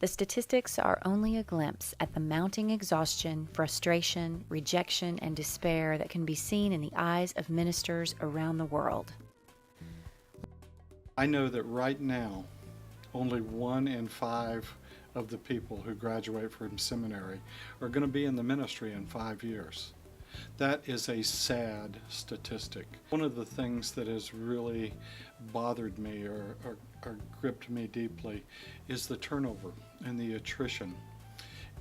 The statistics are only a glimpse at the mounting exhaustion, frustration, rejection, and despair that can be seen in the eyes of ministers around the world. I know that right now, only 1 in 5 of the people who graduate from seminary are going to be in the ministry in 5 years. That is a sad statistic. One of the things that has really bothered me or gripped me deeply is the turnover and the attrition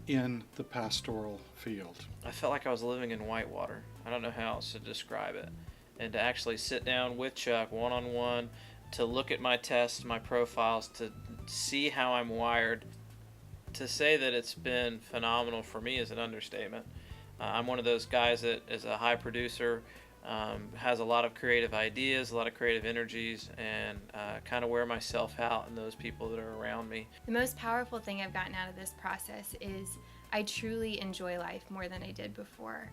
in the pastoral field. I felt like I was living in whitewater. I don't know how else to describe it. And to actually sit down with Chuck one-on-one, to look at my tests, my profiles, to see how I'm wired, to say that it's been phenomenal for me is an understatement. I'm one of those guys that is a high producer, has a lot of creative ideas, a lot of creative energies, and kind of wear myself out in those people that are around me. The most powerful thing I've gotten out of this process is I truly enjoy life more than I did before.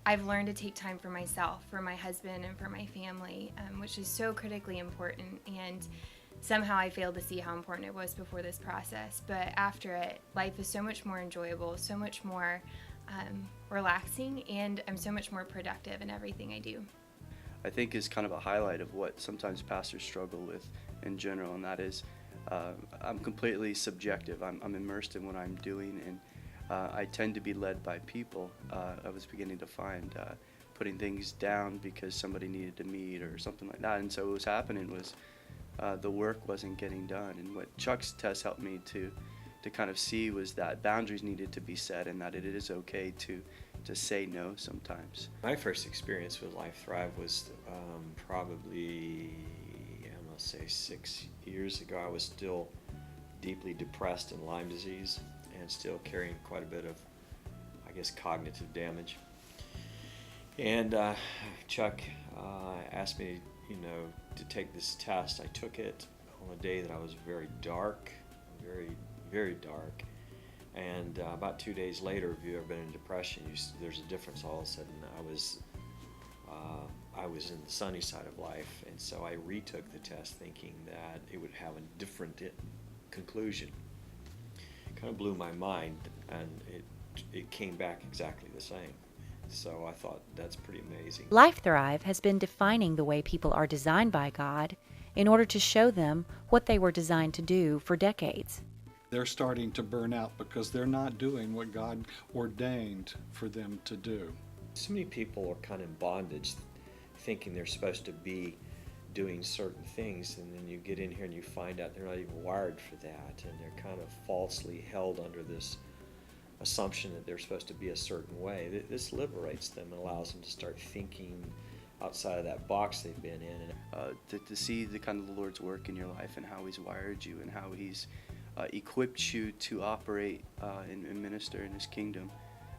I've learned to take time for myself, for my husband, and for my family, which is so critically important. And somehow I failed to see how important it was before this process. But after it, life is so much more enjoyable, so much more relaxing, and I'm so much more productive in everything I do. I think is kind of a highlight of what sometimes pastors struggle with in general, and that is I'm completely subjective. I'm immersed in what I'm doing, and I tend to be led by people. I was beginning to find putting things down because somebody needed to meet or something like that, and so what was happening was the work wasn't getting done. And what Chuck's test helped me to kind of see was that boundaries needed to be set, and that it is okay to say no sometimes. My first experience with Lifthrive was probably, I'm going to say 6 years ago. I was still deeply depressed in Lyme disease and still carrying quite a bit of, I guess, cognitive damage. And Chuck asked me, to take this test. I took it on a day that I was very dark, very dark. And about 2 days later, if you've ever been in depression, there's a difference. All of a sudden, I was in the sunny side of life, and so I retook the test thinking that it would have a different conclusion. It kind of blew my mind, and it came back exactly the same. So I thought that's pretty amazing. Lifthrive has been defining the way people are designed by God in order to show them what they were designed to do for decades. They're starting to burn out because they're not doing what God ordained for them to do. So many people are kind of in bondage, thinking they're supposed to be doing certain things, and then you get in here and you find out they're not even wired for that, and they're kind of falsely held under this assumption that they're supposed to be a certain way. This liberates them and allows them to start thinking outside of that box they've been in. To see the kind of the Lord's work in your life and how He's wired you and how He's equipped you to operate and minister in His kingdom.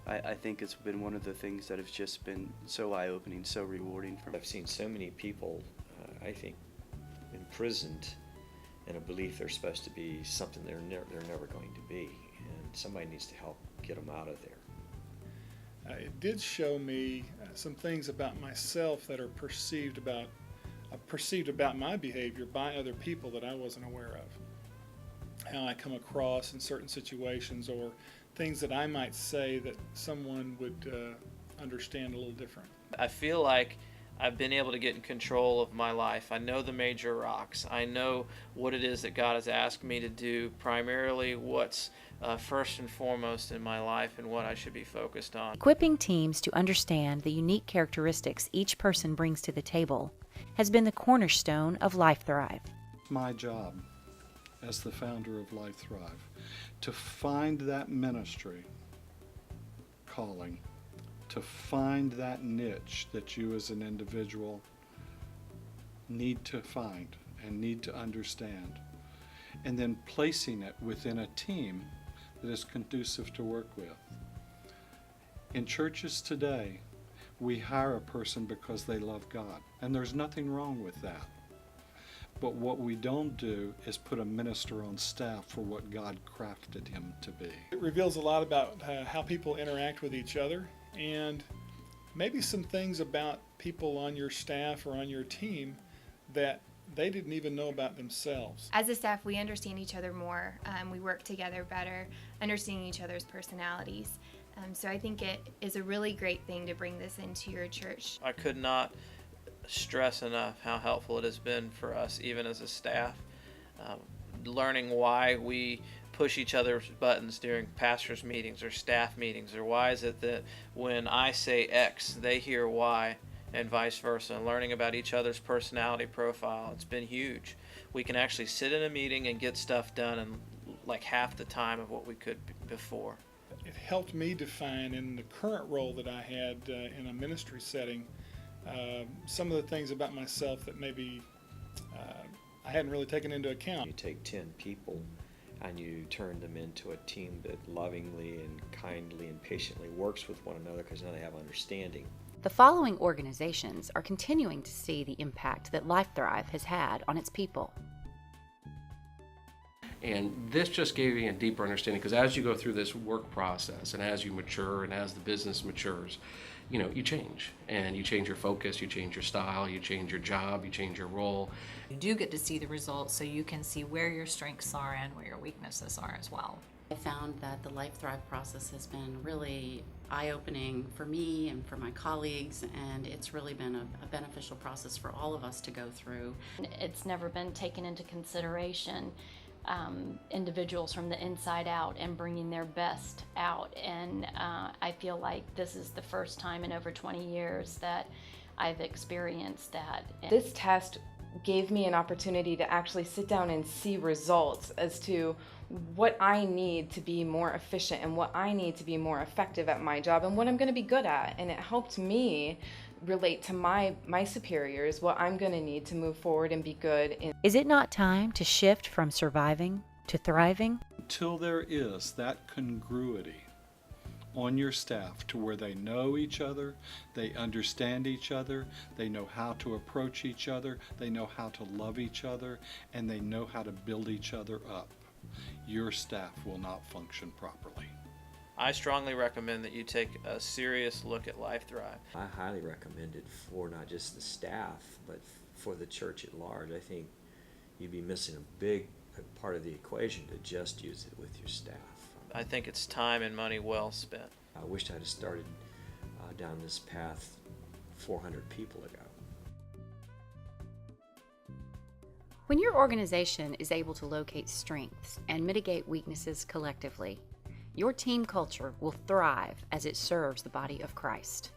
I think it's been one of the things that has just been so eye-opening, so rewarding for me. I've seen so many people, I think, imprisoned in a belief they're supposed to be something they're never going to be, and somebody needs to help get them out of there. It did show me some things about myself that are perceived about my behavior by other people that I wasn't aware of. How I come across in certain situations, or things that I might say that someone would understand a little different. I feel like I've been able to get in control of my life. I know the major rocks. I know what it is that God has asked me to do, primarily what's first and foremost in my life and what I should be focused on. Equipping teams to understand the unique characteristics each person brings to the table has been the cornerstone of Lifthrive. My job as the founder of Lifthrive, to find that ministry calling, to find that niche that you as an individual need to find and need to understand, and then placing it within a team that is conducive to work with. In churches today, we hire a person because they love God, and there's nothing wrong with that. But what we don't do is put a minister on staff for what God crafted him to be. It reveals a lot about how people interact with each other, and maybe some things about people on your staff or on your team that they didn't even know about themselves. As a staff, we understand each other more. We work together better, understanding each other's personalities. So I think it is a really great thing to bring this into your church. I could not stress enough how helpful it has been for us, even as a staff, learning why we push each other's buttons during pastors' meetings or staff meetings, or why is it that when I say X, they hear Y, and vice versa, and learning about each other's personality profile. It's been huge. We can actually sit in a meeting and get stuff done in like half the time of what we could before. It helped me define in the current role that I had in a ministry setting some of the things about myself that maybe I hadn't really taken into account. You take 10 people and you turn them into a team that lovingly and kindly and patiently works with one another because now they have understanding. The following organizations are continuing to see the impact that Lifthrive has had on its people. And this just gave me a deeper understanding, because as you go through this work process and as you mature and as the business matures, you change, and you change your focus, you change your style, you change your job, you change your role. You do get to see the results, so you can see where your strengths are and where your weaknesses are as well. I found that the Lifthrive process has been really eye-opening for me and for my colleagues, and it's really been a beneficial process for all of us to go through. It's never been taken into consideration, individuals from the inside out and bringing their best out, and I feel like this is the first time in over 20 years that I've experienced that. This test gave me an opportunity to actually sit down and see results as to what I need to be more efficient and what I need to be more effective at my job and what I'm going to be good at. And it helped me relate to my superiors, what I'm going to need to move forward and be good in. Is it not time to shift from surviving to thriving? Until there is that congruity on your staff to where they know each other, they understand each other, they know how to approach each other, they know how to love each other, and they know how to build each other up, your staff will not function properly. I strongly recommend that you take a serious look at Lifthrive. I highly recommend it for not just the staff, but for the church at large. I think you'd be missing a big part of the equation to just use it with your staff. I think it's time and money well spent. I wished I'd have started down this path 400 people ago. When your organization is able to locate strengths and mitigate weaknesses collectively, your team culture will thrive as it serves the body of Christ.